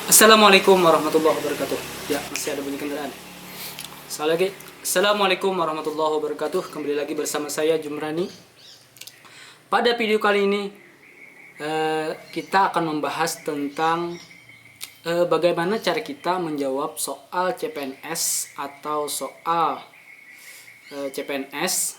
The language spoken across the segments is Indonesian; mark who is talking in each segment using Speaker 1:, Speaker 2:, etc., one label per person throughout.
Speaker 1: Assalamualaikum warahmatullahi wabarakatuh. Ya, masih ada bunyi kendaraan. Sekali lagi, Assalamualaikum warahmatullahi wabarakatuh. Kembali lagi bersama saya Jumrani. Pada video kali ini kita akan membahas tentang bagaimana cara kita menjawab soal CPNS atau soal CPNS.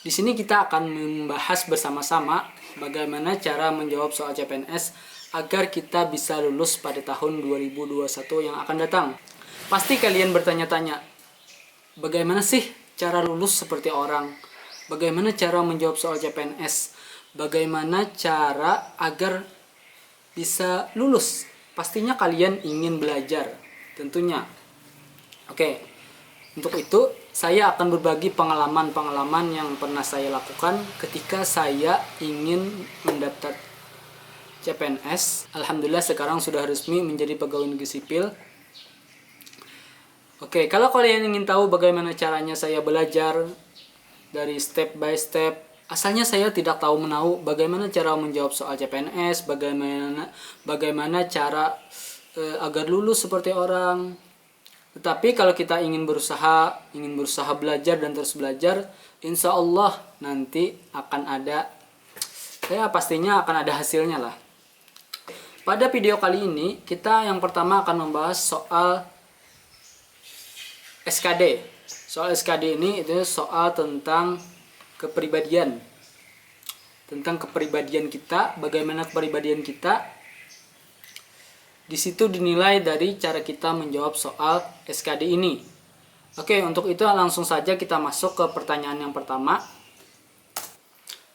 Speaker 1: Di sini kita akan membahas bersama-sama bagaimana cara menjawab soal CPNS agar kita bisa lulus pada tahun 2021 yang akan datang. Pasti kalian bertanya-tanya, bagaimana sih cara lulus seperti orang? Bagaimana cara menjawab soal CPNS? Bagaimana cara agar bisa lulus? Pastinya kalian ingin belajar, tentunya. Oke, untuk itu saya akan berbagi pengalaman-pengalaman yang pernah saya lakukan ketika saya ingin mendaftar CPNS. Alhamdulillah sekarang sudah resmi menjadi pegawai negeri sipil. Oke, kalau kalian ingin tahu bagaimana caranya saya belajar dari step by step, asalnya saya tidak tahu menahu bagaimana cara menjawab soal CPNS, bagaimana cara agar lulus seperti orang. Tetapi kalau kita ingin berusaha belajar dan terus belajar, insya Allah nanti akan ada, pastinya akan ada hasilnya lah. Pada video kali ini, kita yang pertama akan membahas soal SKD. Soal SKD ini itu soal tentang kepribadian. Tentang kepribadian kita, bagaimana kepribadian kita. Di situ dinilai dari cara kita menjawab soal SKD ini. Oke, untuk itu langsung saja kita masuk ke pertanyaan yang pertama.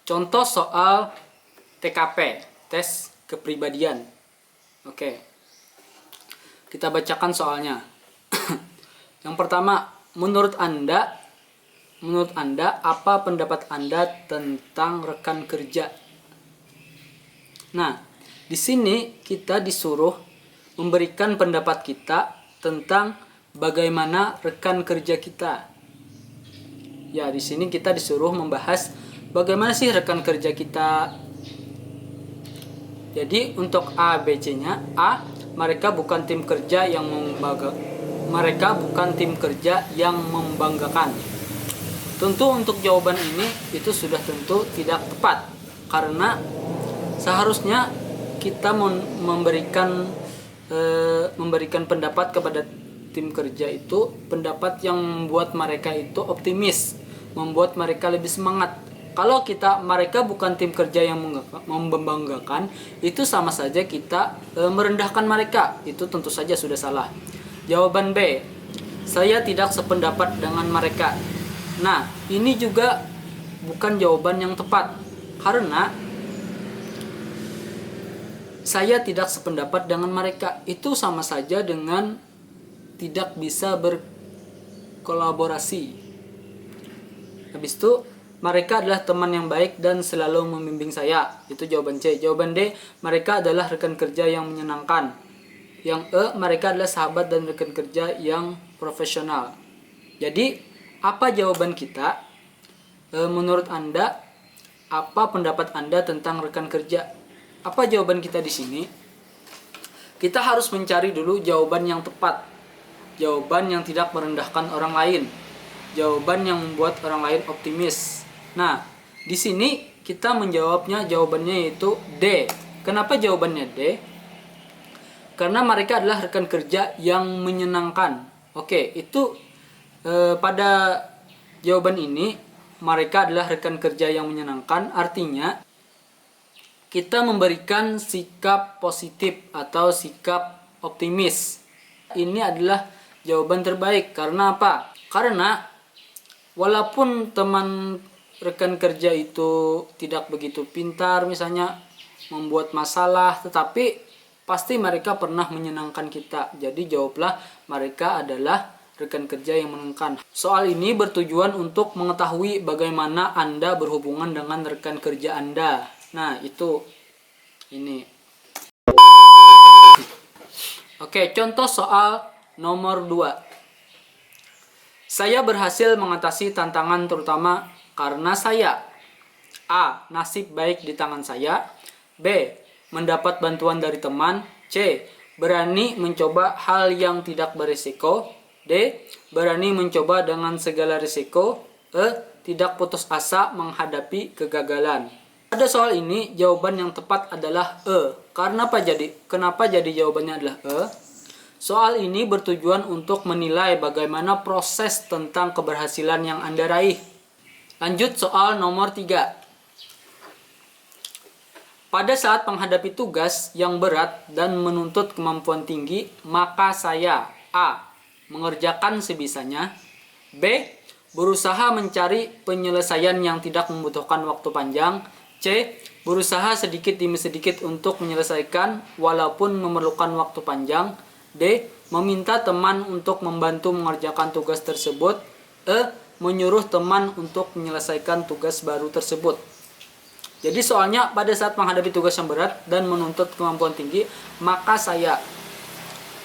Speaker 1: Contoh soal TKP, tes kepribadian. Oke, kita bacakan soalnya. Yang pertama, menurut Anda, apa pendapat Anda tentang rekan kerja? Nah, di sini kita disuruh memberikan pendapat kita tentang bagaimana rekan kerja kita. Ya, di sini kita disuruh membahas bagaimana sih rekan kerja kita. Jadi untuk A, B, C-nya, A, mereka bukan tim kerja yang membanggakan. Tentu untuk jawaban ini itu sudah tentu tidak tepat, karena seharusnya kita memberikan pendapat kepada tim kerja itu pendapat yang membuat mereka itu optimis, membuat mereka lebih semangat. Kalau mereka bukan tim kerja yang membanggakan, itu sama saja kita merendahkan mereka. Itu tentu saja sudah salah. Jawaban B, saya tidak sependapat dengan mereka. Nah, ini juga bukan jawaban yang tepat, karena saya tidak sependapat dengan mereka. Itu sama saja dengan tidak bisa berkolaborasi. Habis itu, mereka adalah teman yang baik dan selalu membimbing saya. Itu jawaban C. Jawaban D, mereka adalah rekan kerja yang menyenangkan. Yang E, mereka adalah sahabat dan rekan kerja yang profesional. Jadi, apa jawaban kita? Menurut Anda, apa pendapat Anda tentang rekan kerja? Apa jawaban kita di sini? Kita harus mencari dulu jawaban yang tepat. Jawaban yang tidak merendahkan orang lain. Jawaban yang membuat orang lain optimis. Nah, di sini kita jawabannya yaitu D. Kenapa jawabannya D? Karena mereka adalah rekan kerja yang menyenangkan. Oke, itu pada jawaban ini, mereka adalah rekan kerja yang menyenangkan, artinya kita memberikan sikap positif atau sikap optimis. Ini adalah jawaban terbaik. Karena apa? Karena walaupun teman rekan kerja itu tidak begitu pintar, misalnya membuat masalah, tetapi pasti mereka pernah menyenangkan kita. Jadi jawablah, mereka adalah rekan kerja yang menyenangkan. Soal ini bertujuan untuk mengetahui bagaimana Anda berhubungan dengan rekan kerja Anda. Nah, itu ini. Oke, contoh soal nomor 2. Saya berhasil mengatasi tantangan terutama karena saya A, nasib baik di tangan saya. B, mendapat bantuan dari teman. C. Berani mencoba hal yang tidak berisiko. D. Berani mencoba dengan segala risiko. E. Tidak putus asa menghadapi kegagalan. Pada soal ini jawaban yang tepat adalah E. Kenapa jadi jawabannya adalah E? Soal ini bertujuan untuk menilai bagaimana proses tentang keberhasilan yang Anda raih. Lanjut soal nomor 3. Pada saat menghadapi tugas yang berat dan menuntut kemampuan tinggi, maka saya A. Mengerjakan sebisanya. B. Berusaha mencari penyelesaian yang tidak membutuhkan waktu panjang. C. Berusaha sedikit demi sedikit untuk menyelesaikan walaupun memerlukan waktu panjang. D. Meminta teman untuk membantu mengerjakan tugas tersebut. E. Menyuruh teman untuk menyelesaikan tugas baru tersebut. Jadi soalnya pada saat menghadapi tugas yang berat dan menuntut kemampuan tinggi, maka saya.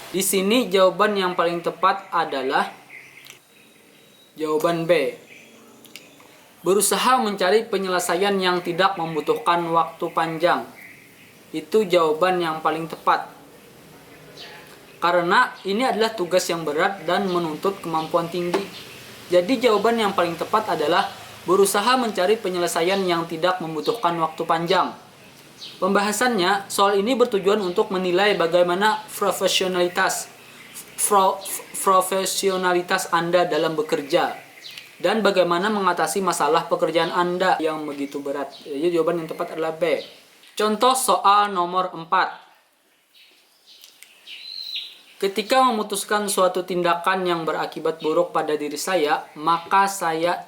Speaker 1: Di sini jawaban yang paling tepat adalah jawaban B. Berusaha mencari penyelesaian yang tidak membutuhkan waktu panjang. Itu jawaban yang paling tepat. Karena ini adalah tugas yang berat dan menuntut kemampuan tinggi. Jadi jawaban yang paling tepat adalah berusaha mencari penyelesaian yang tidak membutuhkan waktu panjang. Pembahasannya, soal ini bertujuan untuk menilai bagaimana profesionalitas Anda dalam bekerja dan bagaimana mengatasi masalah pekerjaan Anda yang begitu berat. Jadi jawaban yang tepat adalah B. Contoh soal nomor 4. Ketika memutuskan suatu tindakan yang berakibat buruk pada diri saya, maka saya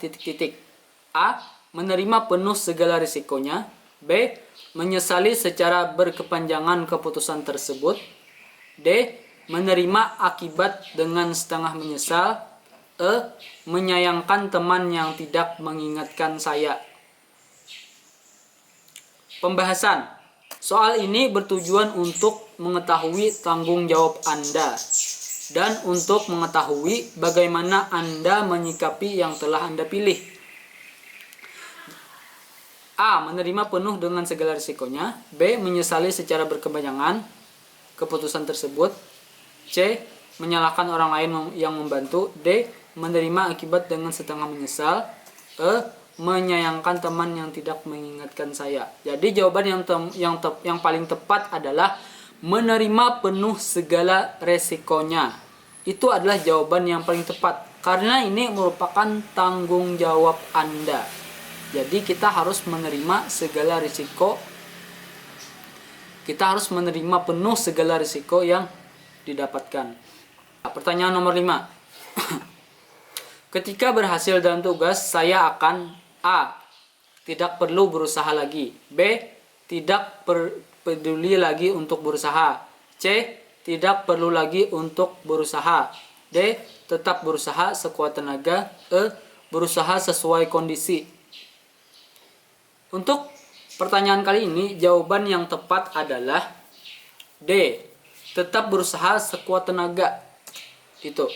Speaker 1: A. Menerima penuh segala risikonya. B. Menyesali secara berkepanjangan keputusan tersebut. D. Menerima akibat dengan setengah menyesal. E. Menyayangkan teman yang tidak mengingatkan saya. Pembahasan. Soal ini bertujuan untuk mengetahui tanggung jawab Anda dan untuk mengetahui bagaimana Anda menyikapi yang telah Anda pilih. A. Menerima penuh dengan segala risikonya. B. Menyesali secara berkepanjangan keputusan tersebut. C. Menyalahkan orang lain yang membantu. D. Menerima akibat dengan setengah menyesal. E. Menyayangkan teman yang tidak mengingatkan saya. Jadi jawaban yang paling tepat adalah menerima penuh segala resikonya. Itu adalah jawaban yang paling tepat karena ini merupakan tanggung jawab Anda. Jadi kita harus menerima segala risiko. Kita harus menerima penuh segala risiko yang didapatkan. Pertanyaan nomor 5. Ketika berhasil dalam tugas, saya akan A. Tidak perlu berusaha lagi. B. Tidak peduli lagi untuk berusaha. C. Tidak perlu lagi untuk berusaha. D. Tetap berusaha sekuat tenaga. E. Berusaha sesuai kondisi. Untuk pertanyaan kali ini, jawaban yang tepat adalah D. Tetap berusaha sekuat tenaga. Itu.